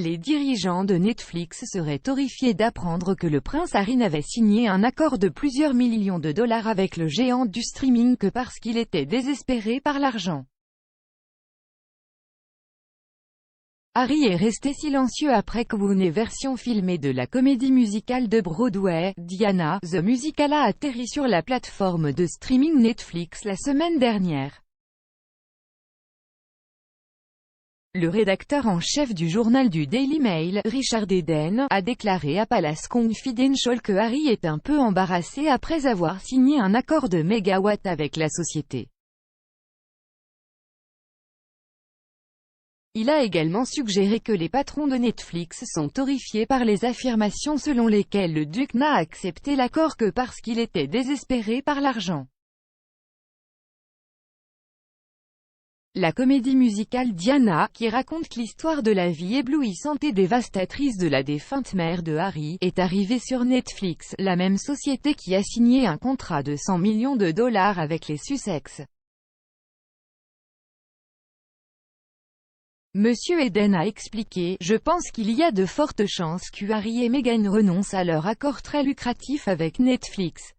Les dirigeants de Netflix seraient horrifiés d'apprendre que le prince Harry n'avait signé un accord de plusieurs millions de dollars avec le géant du streaming que parce qu'il était désespéré par l'argent. Harry est resté silencieux après qu'une version filmée de la comédie musicale de Broadway, Diana, The Musical a atterri sur la plateforme de streaming Netflix la semaine dernière. Le rédacteur en chef du journal du Daily Mail, Richard Eden, a déclaré à Palace Confidential que Harry est un peu embarrassé après avoir signé un accord de mégawatts avec la société. Il a également suggéré que les patrons de Netflix sont horrifiés par les affirmations selon lesquelles le duc n'a accepté l'accord que parce qu'il était désespéré par l'argent. La comédie musicale Diana, qui raconte l'histoire de la vie éblouissante et dévastatrice de la défunte mère de Harry, est arrivée sur Netflix, la même société qui a signé un contrat de 100 millions de dollars avec les Sussex. Monsieur Eden a expliqué: « Je pense qu'il y a de fortes chances que Harry et Meghan renoncent à leur accord très lucratif avec Netflix.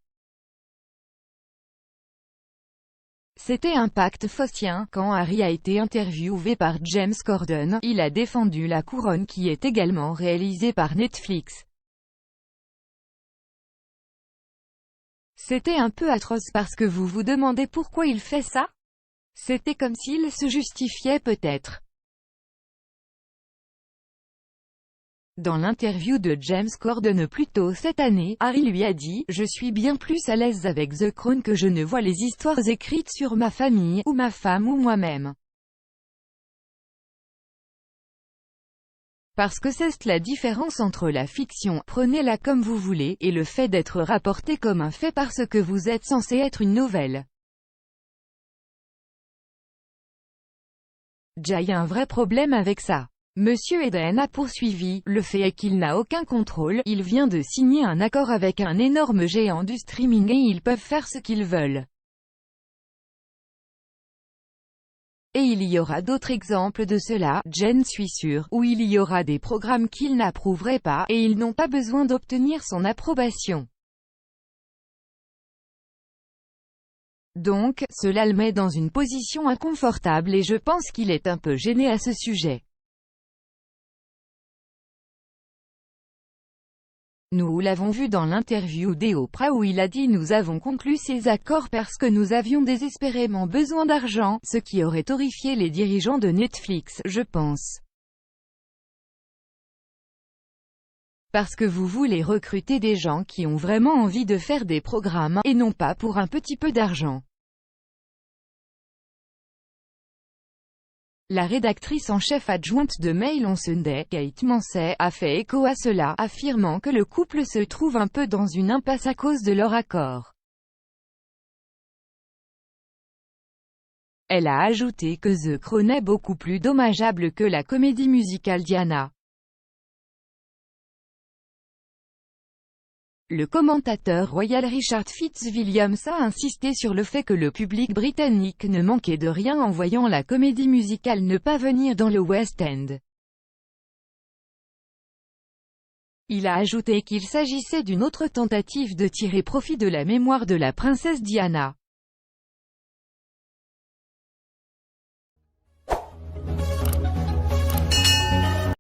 C'était un pacte phocéen. » Quand Harry a été interviewé par James Corden, il a défendu La Couronne qui est également réalisée par Netflix. C'était un peu atroce parce que vous vous demandez pourquoi il fait ça? C'était comme s'il se justifiait peut-être. Dans l'interview de James Corden plus tôt cette année, Harry lui a dit: « Je suis bien plus à l'aise avec The Crown que je ne vois les histoires écrites sur ma famille, ou ma femme ou moi-même. Parce que c'est la différence entre la fiction, prenez-la comme vous voulez, et le fait d'être rapporté comme un fait parce que vous êtes censé être une nouvelle. J'ai un vrai problème avec ça. » Monsieur Eden a poursuivi: « Le fait est qu'il n'a aucun contrôle, il vient de signer un accord avec un énorme géant du streaming et ils peuvent faire ce qu'ils veulent. Et il y aura d'autres exemples de cela, j'en suis sûr, où il y aura des programmes qu'ils n'approuveraient pas, et ils n'ont pas besoin d'obtenir son approbation. Donc, cela le met dans une position inconfortable et je pense qu'il est un peu gêné à ce sujet. Nous l'avons vu dans l'interview d'Oprah où il a dit: « Nous avons conclu ces accords parce que nous avions désespérément besoin d'argent, ce qui aurait horrifié les dirigeants de Netflix, je pense. Parce que vous voulez recruter des gens qui ont vraiment envie de faire des programmes, et non pas pour un petit peu d'argent. » La rédactrice en chef adjointe de Mail on Sunday, Kate Mansey, a fait écho à cela, affirmant que le couple se trouve un peu dans une impasse à cause de leur accord. Elle a ajouté que The Crown est beaucoup plus dommageable que la comédie musicale Diana. Le commentateur royal Richard Fitzwilliams a insisté sur le fait que le public britannique ne manquait de rien en voyant la comédie musicale ne pas venir dans le West End. Il a ajouté qu'il s'agissait d'une autre tentative de tirer profit de la mémoire de la princesse Diana.